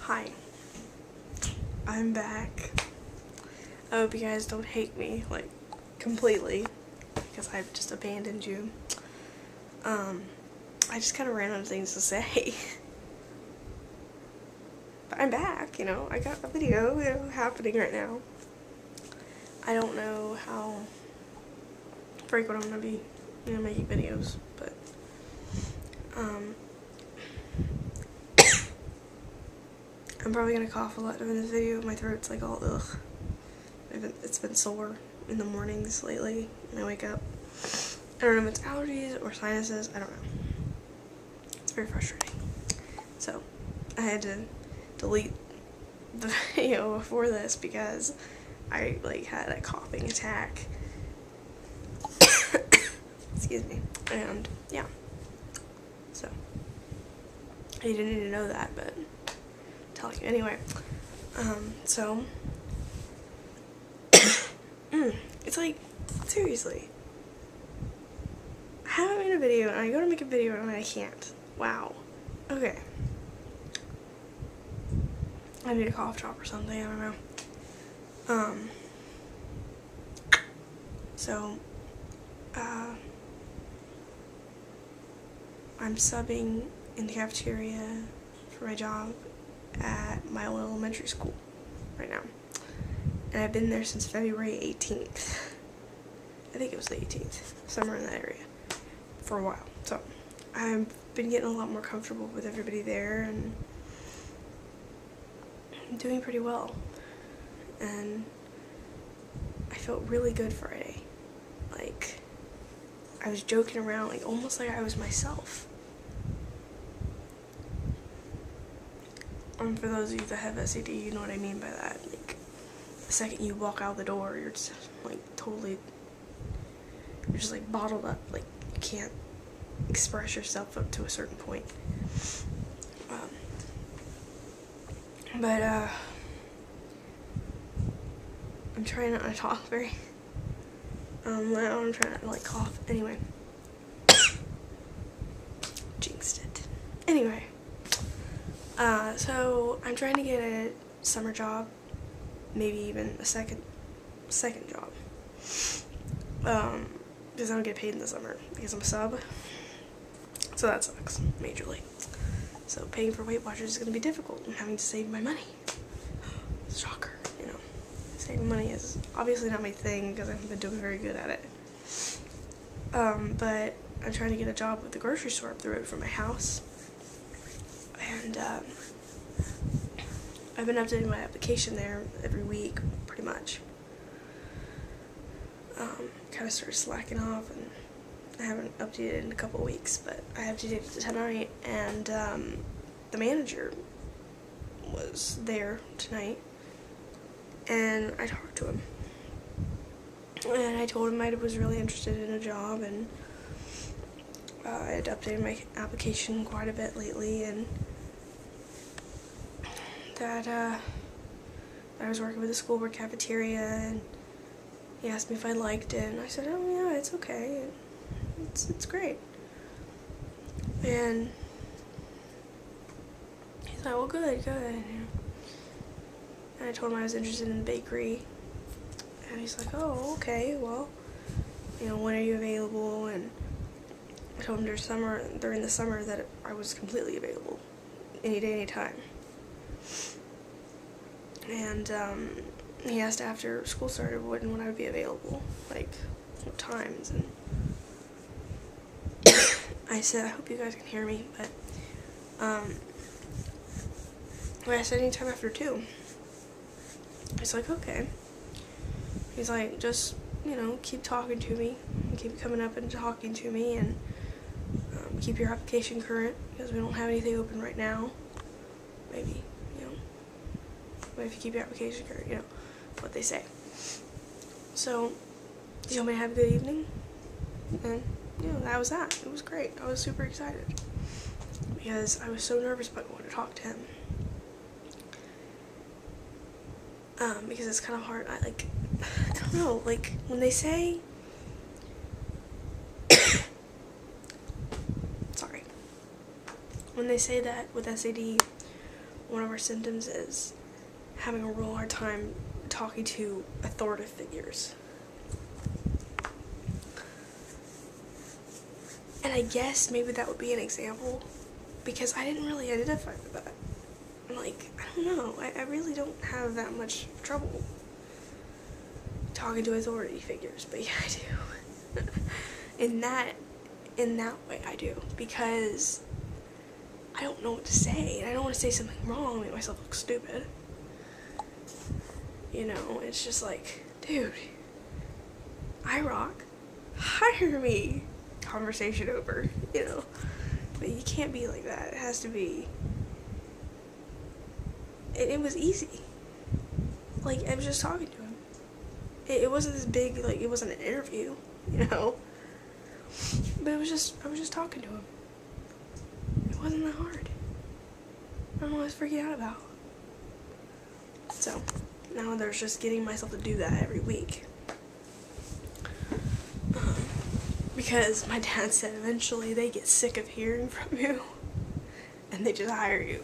Hi, I'm back. I hope you guys don't hate me, like, completely, because I've just abandoned you. I just kind of ran out of things to say. But I'm back, you know, I got a video, happening right now. I don't know how frequent I'm gonna be, making videos, but, I'm probably gonna cough a lot in this video. My throat's like all ugh. It's been sore in the mornings lately when I wake up. I don't know if it's allergies or sinuses, I don't know. It's very frustrating. So, I had to delete the video before this because I had a coughing attack. Excuse me. And yeah. So, you didn't need to know that, but I'm telling you anyway. It's like, seriously. I haven't made a video and I go to make a video and I can't. Wow. Okay. I need a cough drop or something, I don't know. I'm subbing in the cafeteria for my job at my old elementary school right now. And I've been there since February 18th. I think it was the 18th, somewhere in that area, for a while. So, I've been getting a lot more comfortable with everybody there, and I'm doing pretty well. And I felt really good Friday. Like, I was joking around, like, almost like I was myself. For those of you that have SAD, you know what I mean by that. Like, the second you walk out the door, you're just, like, totally, you're just, like, bottled up. Like, you can't express yourself up to a certain point. I'm trying not to talk very, loud. I'm trying not to, like, cough. Anyway. Jinxed it. Anyway. So I'm trying to get a summer job, maybe even a second job, because I don't get paid in the summer because I'm a sub, so that sucks majorly. So paying for Weight Watchers is going to be difficult. I'm having to save my money. Shocker, you know. Saving money is obviously not my thing because I haven't been doing very good at it. But I'm trying to get a job with the grocery store up the road from my house. And, I've been updating my application there every week, pretty much. Kind of started slacking off, and I haven't updated it in a couple weeks, but I updated it tonight, and, the manager was there tonight, and I talked to him. And I told him I was really interested in a job, and, I had updated my application quite a bit lately, and that I was working with the school board cafeteria, and he asked me if I liked it, and I said, oh yeah, it's okay, it's great. And he's like, well, good. And I told him I was interested in the bakery, and he's like, oh, okay, well, when are you available? And I told him during the summer that I was completely available, any day, any time. And he asked after school started when I would be available, like what times, and I said, I hope you guys can hear me, but I said anytime after 2. He's like, okay. He's like, just, keep talking to me, and keep coming up and talking to me, and keep your application current, because we don't have anything open right now. Maybe, but if you keep your application current, what they say. So, he told me to have a good evening, and, that was that. It was great. I was super excited, because I was so nervous about going to talk to him. Because it's kind of hard, I don't know, when they say, when they say that with SAD, one of our symptoms is having a real hard time talking to authoritative figures. And I guess maybe that would be an example, because I didn't really identify with that. Like, I don't know, I really don't have that much trouble talking to authority figures, but yeah, I do. in that way I do, because I don't know what to say, and I don't want to say something wrong, make myself look stupid. You know, it's just like, dude, I rock, hire me, conversation over, you know. But you can't be like that. It has to be, it was easy. Like, I was just talking to him. It wasn't this big, like, it wasn't an interview, you know. But I was just talking to him. It wasn't that hard. I don't know what I was freaking out about. So, now there's just getting myself to do that every week. Because my dad said eventually they get sick of hearing from you and they just hire you.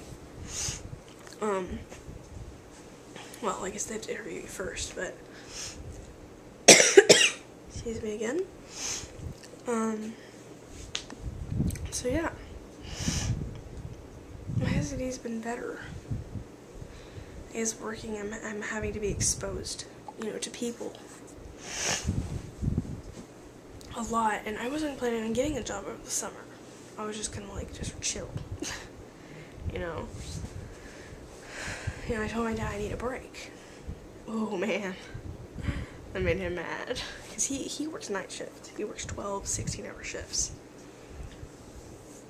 Well, I guess they have to interview you first, but excuse me again. So yeah, my SAT's been better. Is working, I'm having to be exposed, you know, to people a lot, and I wasn't planning on getting a job over the summer. I was just gonna like just chill. you know, I told my dad I need a break. Oh man, that made him mad, because he works night shift. He works 12, 16-hour shifts.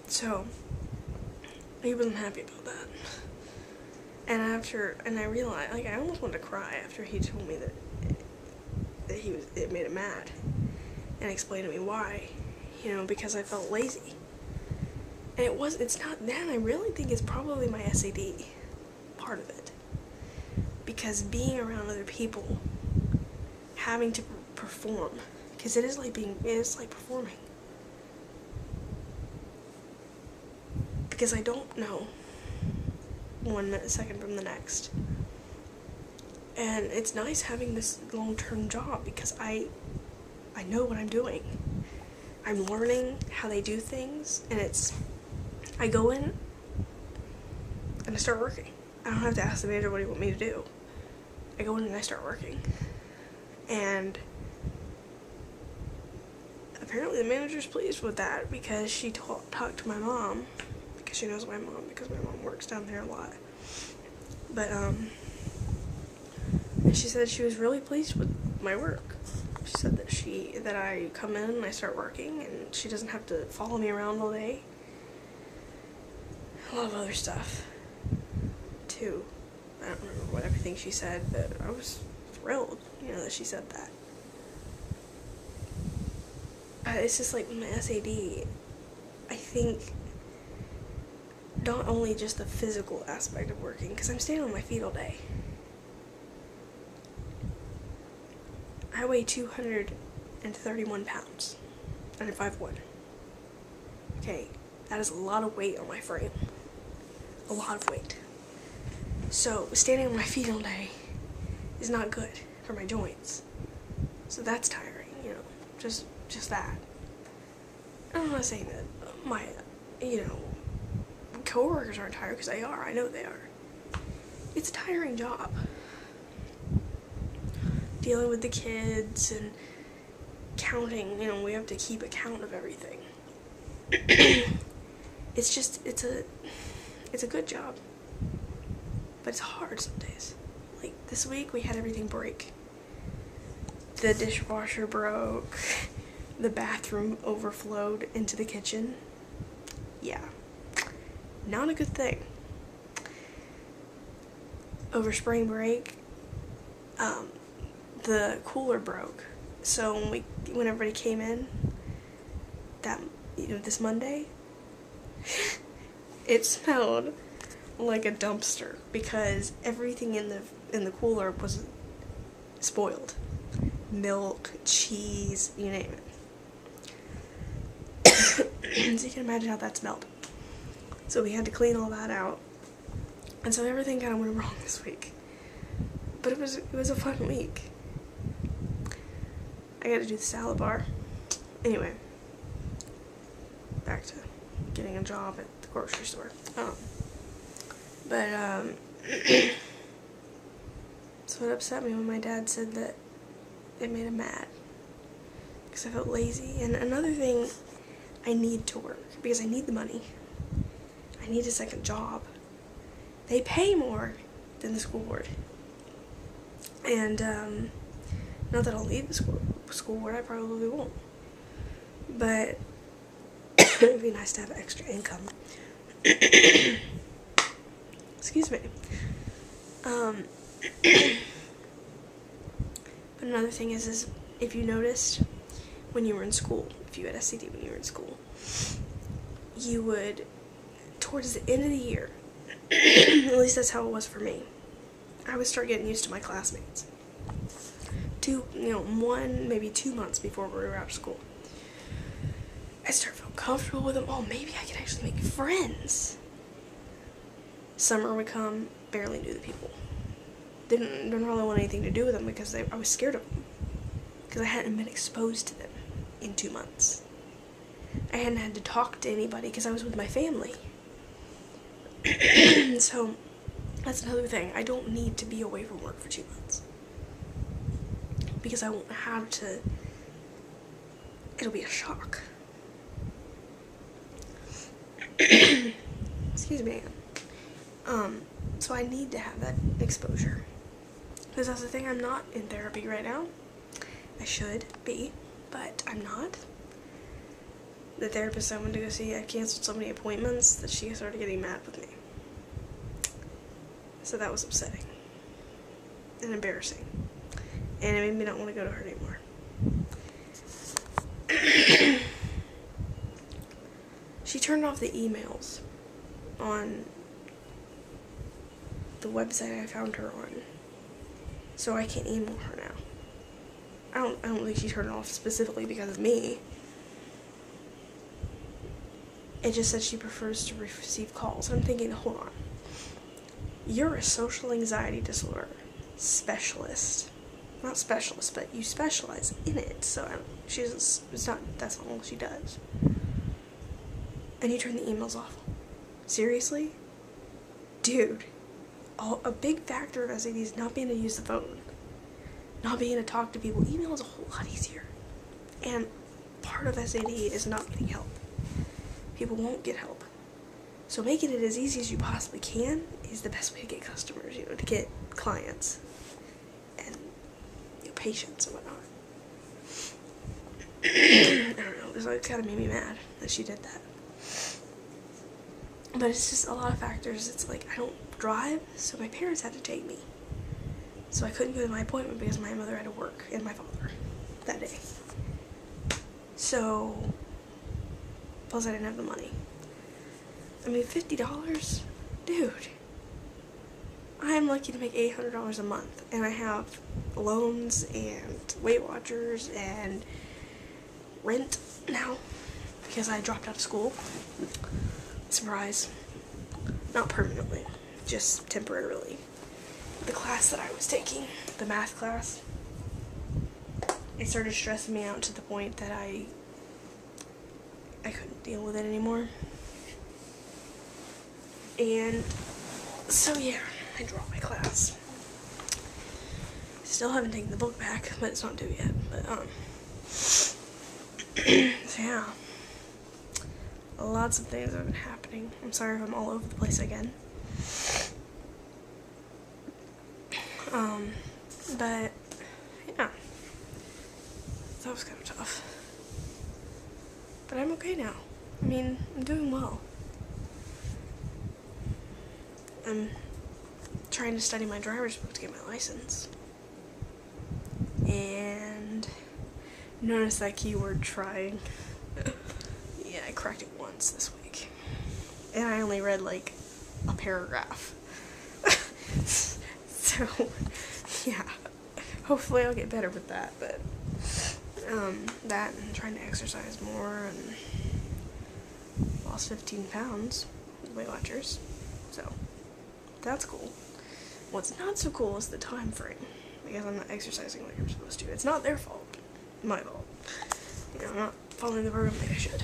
So he wasn't happy about that. And I realized, like, I almost wanted to cry after he told me that it made him mad, and explained to me why, you know, because I felt lazy. And it's not that, I really think it's probably my SAD, part of it. Because being around other people, having to perform, because it is like performing. Because I don't know one second from the next. And it's nice having this long-term job, because I know what I'm doing. I'm learning how they do things, and I go in and I start working. I don't have to ask the manager what do you want me to do. I go in and I start working. And apparently the manager's pleased with that, because she talked to my mom, because she knows my mom, because my mom works down there a lot. But and she said she was really pleased with my work. She said that I come in and I start working, and she doesn't have to follow me around all day. A lot of other stuff too. I don't remember what everything she said, but I was thrilled, you know, that she said that. It's just like my SAD, I think, not only just the physical aspect of working, because I'm staying on my feet all day. I weigh 231 pounds, and I'm 5'1". Okay, that is a lot of weight on my frame. A lot of weight. So, standing on my feet all day is not good for my joints. So that's tiring, you know, just that. I'm not saying that my, you know, coworkers aren't tired, because they are. I know they are. It's a tiring job. Dealing with the kids and counting, you know, we have to keep account of everything. It's a good job, but it's hard some days. Like this week we had everything break. The dishwasher broke, the bathroom overflowed into the kitchen. Yeah, not a good thing. Over spring break, the cooler broke. So when everybody came in, this Monday, it smelled like a dumpster, because everything in the cooler was spoiled. Milk, cheese, you name it. So you can imagine how that smelled. So we had to clean all that out. And so everything kind of went wrong this week. But it was a fun week. I got to do the salad bar. Anyway, back to getting a job at the grocery store. So it upset me when my dad said that it made him mad. Because I felt lazy. And another thing, I need to work. Because I need the money. I need a second job. They pay more than the school board. And, not that I'll leave the school board, I probably won't. But it'd be nice to have extra income. Excuse me. But another thing is if you noticed when you were in school, if you had SCD when you were in school, you would, towards the end of the year, at least that's how it was for me, I would start getting used to my classmates. 1, maybe 2 months before we were out of school. I start feeling comfortable with them. Oh, maybe I could actually make friends. Summer would come, barely knew the people. Didn't really want anything to do with them because I was scared of them. Because I hadn't been exposed to them in 2 months. I hadn't had to talk to anybody because I was with my family. So, that's another thing. I don't need to be away from work for 2 months. Because I won't have to. It'll be a shock. Excuse me. So I need to have that exposure. Because that's the thing, I'm not in therapy right now. I should be, but I'm not. The therapist I went to go see, I canceled so many appointments that she started getting mad with me. So that was upsetting. And embarrassing. And it made me not want to go to her anymore. She turned off the emails on the website I found her on. So I can't email her now. I don't think she turned it off specifically because of me. It just said she prefers to receive calls. I'm thinking, hold on. You're a social anxiety disorder specialist. Not specialist, but you specialize in it. So that's not all she does. And you turn the emails off. Seriously? Dude. A big factor of SAD is not being able to use the phone. Not being able to talk to people. Email is a whole lot easier. And part of SAD is not getting help. People won't get help. So making it as easy as you possibly can is the best way to get customers, to get clients and patients and whatnot. I don't know, it kind of made me mad that she did that. But it's just a lot of factors. It's like, I don't drive, so my parents had to take me. So I couldn't go to my appointment because my mother had to work, and my father, that day. So, plus I didn't have the money. I mean, $50? Dude. I am lucky to make $800 a month, and I have loans and Weight Watchers and rent now because I dropped out of school. Surprise. Not permanently, just temporarily. The class that I was taking, the math class, it started stressing me out to the point that I couldn't deal with it anymore. And so yeah, I dropped my class. Still haven't taken the book back, but it's not due yet. But so yeah, lots of things have been happening. I'm sorry if I'm all over the place again. But yeah, that was kind of tough. But I'm okay now. I mean, I'm doing well. I'm trying to study my driver's book to get my license. And notice that keyword trying. Yeah, I cracked it once this week. And I only read like a paragraph. So, yeah. Hopefully I'll get better with that, but that and trying to exercise more and lost 15 pounds with Weight Watchers. So, That's cool. What's not so cool is the time frame, because I'm not exercising like I'm supposed to. It's not their fault. My fault. You know, I'm not following the program like I should.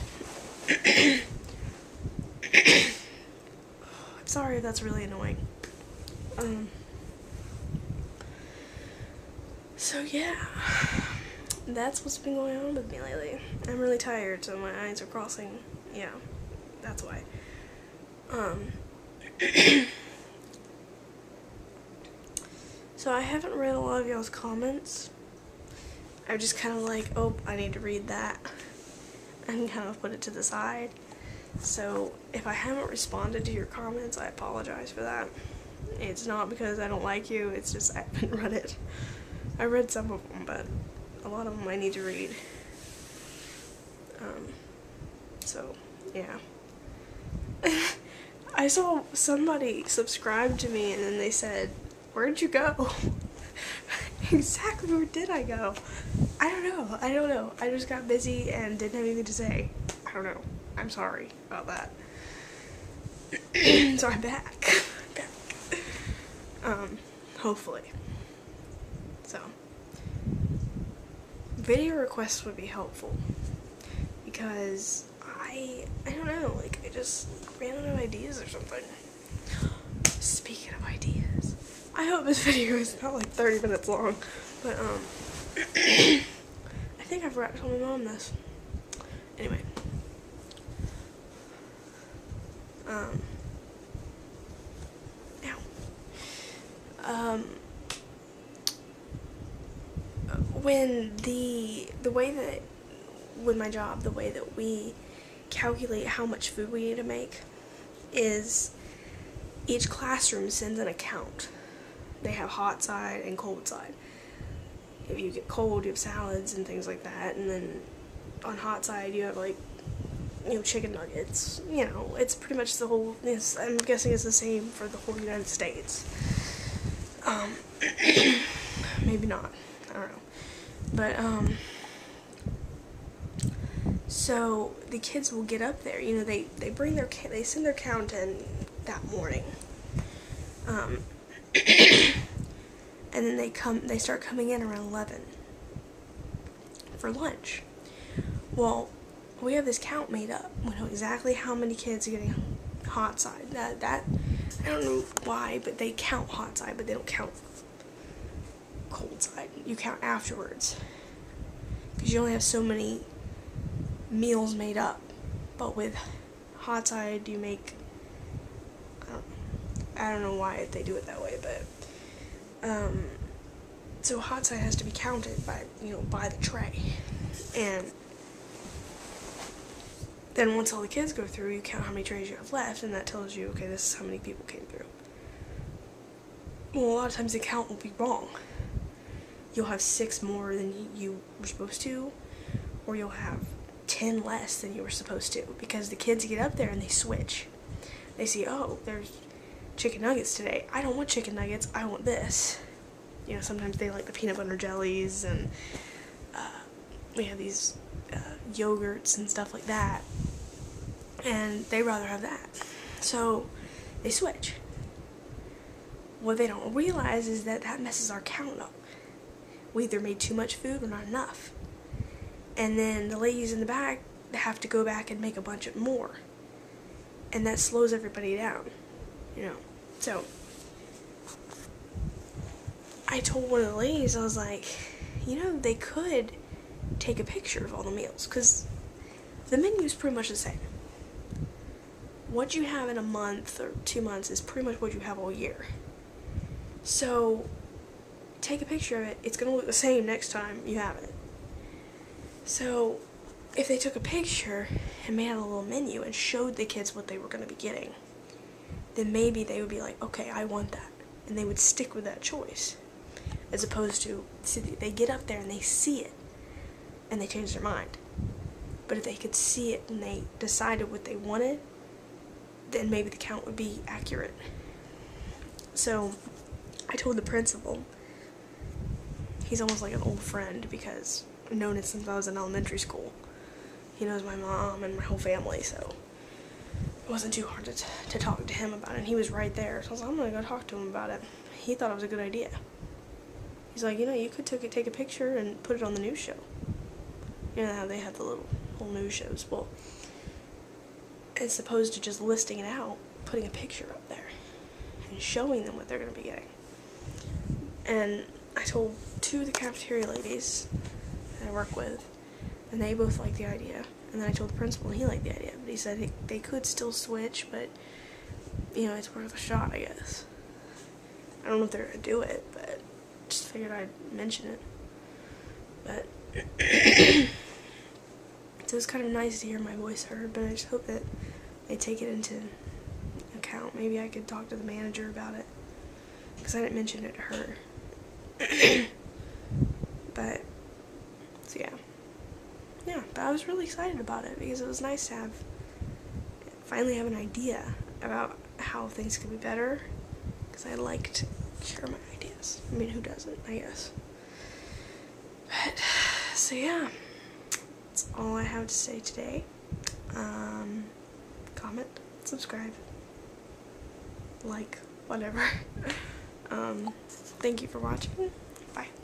I'm sorry if that's really annoying. So yeah, that's what's been going on with me lately. I'm really tired, so my eyes are crossing. Yeah, that's why. So I haven't read a lot of y'all's comments. I'm just kind of like, oh, I need to read that, and kind of put it to the side. So if I haven't responded to your comments, I apologize for that. It's not because I don't like you, it's just I haven't read it. I read some of them, but a lot of them I need to read. So, yeah. I saw somebody subscribe to me and then they said, "Where'd you go?" Exactly where did I go? I don't know. I just got busy and didn't have anything to say. I don't know. I'm sorry about that. So I'm back. Hopefully. So, video requests would be helpful, because I don't know, like, I just ran out of ideas or something. Speaking of ideas, I hope this video is not like 30 minutes long, but, I think I forgot to tell my mom this. Anyway. With my job, the way that we calculate how much food we need to make is each classroom sends an account. They have hot side and cold side. If you get cold, you have salads and things like that, and then on hot side you have, like, you know, chicken nuggets. You know, it's pretty much the whole, I'm guessing it's the same for the whole United States. Maybe not, I don't know. But, so the kids will get up there, you know, they bring their, they send their count in that morning. And then they start coming in around 11 for lunch. Well, we have this count made up. We know exactly how many kids are getting hot side. That I don't know why, but they count hot side, but they don't count cold side. You count afterwards, because you only have so many meals made up. But with hot side, you make, I don't know why they do it that way, but so hot side has to be counted by, you know, by the tray, and then once all the kids go through, you count how many trays you have left, and that tells you, okay, this is how many people came through. Well, a lot of times the count will be wrong. You'll have 6 more than you were supposed to, or you'll have 10 less than you were supposed to, because the kids get up there and they switch. They see, oh, there's chicken nuggets today. I don't want chicken nuggets, I want this. You know, sometimes they like the peanut butter jellies, and we have these yogurts and stuff like that, and they rather have that. So they switch. What they don't realize is that that messes our count up. We either made too much food or not enough. And then the ladies in the back have to go back and make a bunch of more. And that slows everybody down, you know. So I told one of the ladies, I was like, you know, they could take a picture of all the meals, because the menu is pretty much the same. What you have in a month or 2 months is pretty much what you have all year. So take a picture of it. It's going to look the same next time you have it. So if they took a picture and made a little menu and showed the kids what they were going to be getting, then maybe they would be like, okay, I want that. And they would stick with that choice. As opposed to, see, they get up there and they see it and they change their mind. But if they could see it and they decided what they wanted, then maybe the count would be accurate. So I told the principal. He's almost like an old friend, because I've known him since I was in elementary school. He knows my mom and my whole family, so it wasn't too hard to talk to him about it, and he was right there. So I was like, I'm gonna go talk to him about it. He thought it was a good idea. He's like, you could take a picture and put it on the news show. You know how they have the little news shows? Well, as opposed to just listing it out, putting a picture up there and showing them what they're going to be getting. And I told 2 of the cafeteria ladies that I work with, and they both liked the idea. And then I told the principal, and he liked the idea, but he said they could still switch, but, it's worth a shot, I guess. I don't know if they're going to do it, but just figured I'd mention it. But so it was kind of nice to hear my voice heard, but I just hope that they take it into account. Maybe I could talk to the manager about it, because I didn't mention it to her. But, so yeah, but I was really excited about it, because it was nice to finally have an idea about how things could be better, because I like to share my ideas. I mean, who doesn't, I guess. But, so yeah, that's all I have to say today. Comment, subscribe, like, whatever. Thank you for watching. Bye.